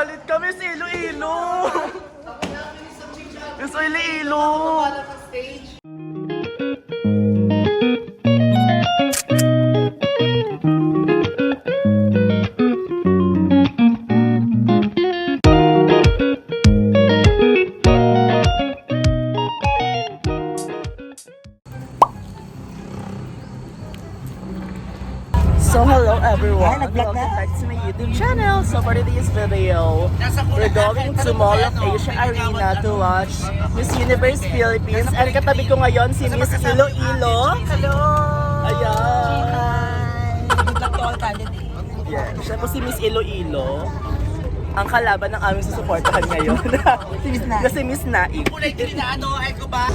Galit ka, Miss Iloilo! Miss Iloilo! So hello everyone, welcome back to my YouTube channel. So for today's video, we're going to Mall of Asia Arena to watch Miss Universe Philippines. And katabi ko ngayon si Miss Iloilo. Hello! Ayan! Good luck to all candidates. Yeah, siya po si Miss Iloilo. Ang kalaban ng aming susuportahan ngayon. Si Miss Naik. Kasi Miss Naik. Kulay green na ano, ay ko ba?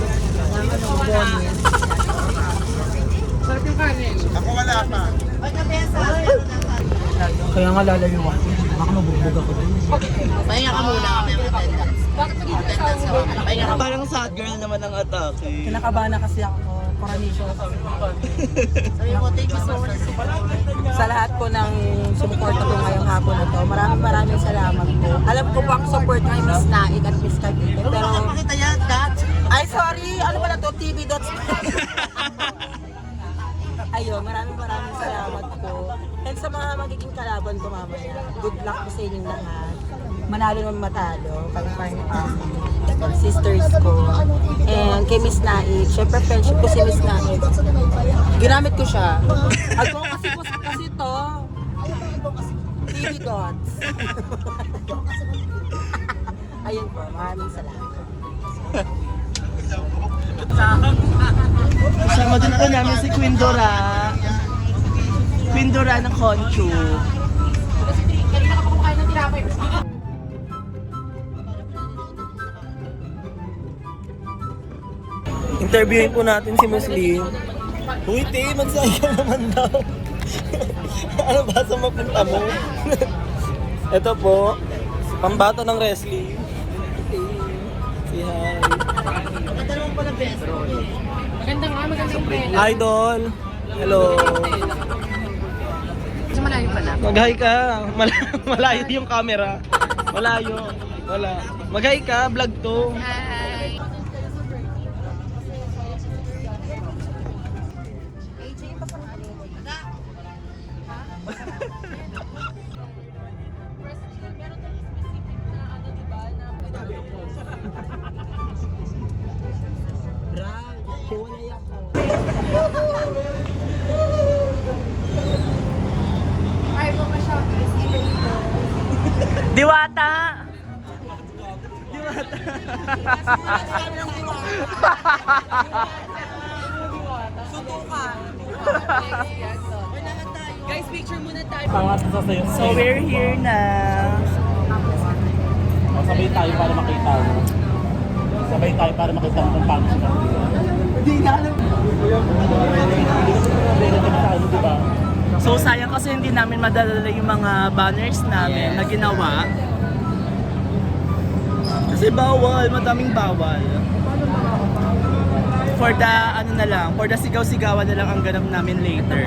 Ako wala pa. Kaya nga lalayuan. Baka mabubog ako din. Pahinga ka muna kami ng attendance. Attendance ka kami. Pahinga ka muna. Parang sad girl naman ang atake. Kinakabahan na kasi ako. Coronation. Sabi mo, thank you so much. Sa lahat po ng sumuporta ko ngayong hapon na to, maraming salamat po. Alam ko po ang support kay Miss Naik at Miss Cavite. Pero Pero, makita yan, Kat. ay sorry, ano pala to? TV Dots. Ayun, maraming salamat po. And sa mga magiging kalaban ko mamaya, good luck po sa inyong lahat. Manalo naman matalo, kay sisters ko. And kay Miss Naik, syempre friendship ko si Miss Naik. Ginamit ko siya. Ako kasi to, TV Dots. Ayun po, maraming salamat. Kasama din po namin si Queen Dora. Queen Dora ng Conchu. Interviewin po natin si Muslim. Uy, te, magsaya naman daw. Ano ba sa mapunta mo? Ito po, pambata ng wrestling. Say hi. Magandang pela. Idol. Hello. Mas malayo pala. Mag-hi ka. Malayo yung camera. Malayo. Wala. Mag-hi ka. Vlog to. Hi. Diwata. Guys, picture muna tayo. So we're here na. Sabay tayo para makita mo. Sabay tayo para makita mo kung paano siya. Hindi na alam. Diba? So sayang kasi hindi namin madalala yung mga banners namin na ginawa. Kasi bawal, madaming bawal. For the ano na lang, for the sigaw-sigawan na lang ang ganap namin later.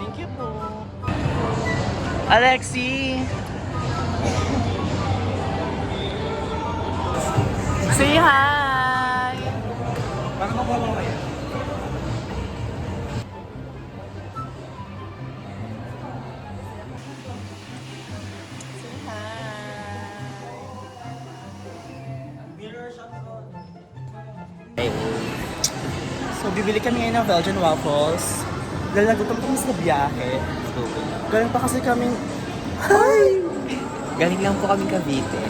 Thank you po. Alexi! Say hi! Parang mawala kayo. Say hi! So, bibili kami ngayon ng Belgian waffles. Dahil nagutom kami sa biyahe. Galing pa kasi kaming... Hi! Galing lang po kami Cavite.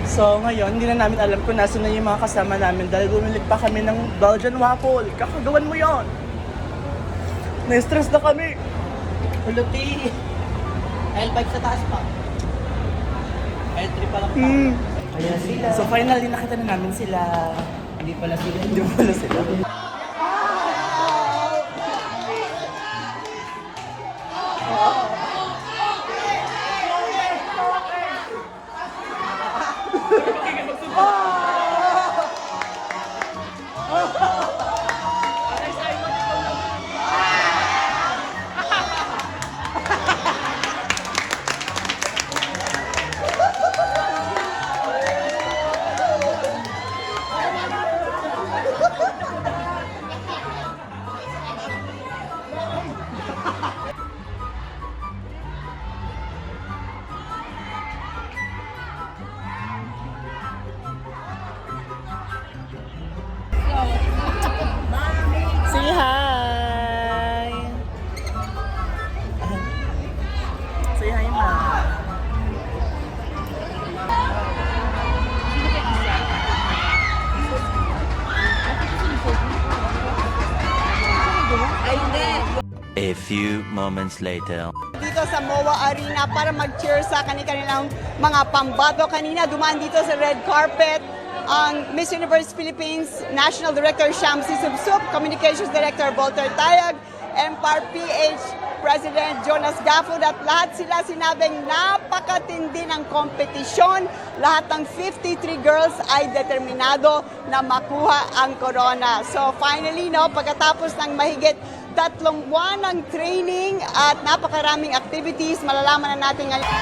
So ngayon, hindi na namin alam kung nasa na yung mga kasama namin dahil bumili pa kami ng Belgian waffle. Kakagawan mo yon. Na-stress na kami. Huluti. L5 sa taas pa. L3 pa lang pa. So finally, nakita na namin sila. Hindi pala sila. Say hi! Say hi, ma. A few moments later. Dito sa MOA Arena para mag-cheer sa kanilang mga pambato. Kanina dumaan dito sa red carpet ang Miss Universe Philippines National Director Shamsi Subsub, Communications Director Walter Tayag, Empire PH President Jonas Gafud at lahat sila sinabing napakatindi ng kompetisyon. Lahat ng 53 girls ay determinado na makuha ang corona. So finally, pagkatapos ng mahigit 3 buwan ng training at napakaraming activities, malalaman na natin ngayon.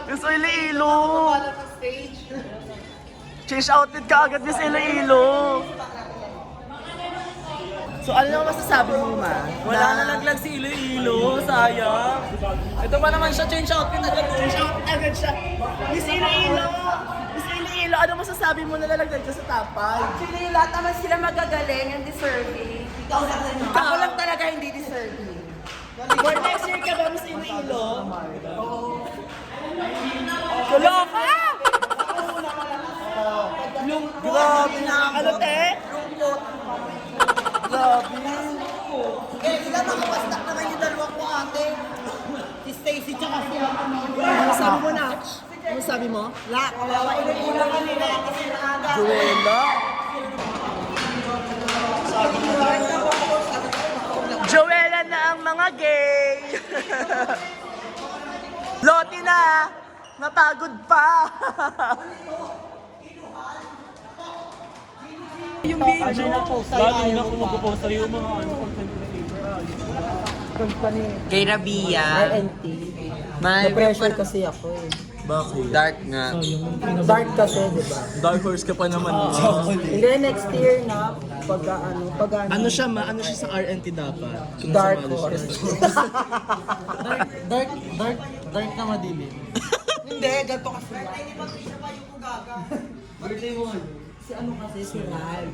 Miss Iloilo! Change outfit ka agad, Miss Iloilo! So ano naman masasabi mo, ma? Wala na naglag si Iloilo, sayang. Ito pa naman siya, change outfit agad. Change outfit agad siya. Miss Iloilo! Miss Iloilo, ano masasabi mo na lalagdag ka sa top 5? Actually, lahat naman sila magagaling and deserving. Ako lang talaga hindi deserving. For next year ka ba, Miss Iloilo? Kaloka! Grabe na. Ano, te? Grabe. Ano sabi mo na? Ano sabi mo? Joella. Joella na ang mga gay. Loti na. Napagod pa. Yung video na post. Lalo na kung mag-post sa'yo yung mga content Kay Rabia. RNT. May Pressure kasi ako eh. Bakit? dark nga. Dark kasi, di ba? Dark horse ka pa naman. Hindi, next year na. Ano siya, ma? Ano siya sa RNT dapat? Kung Dark sumali siya. horse. Dark na madilim. Hindi, ganito kasi. Si ano kasi, si Ral.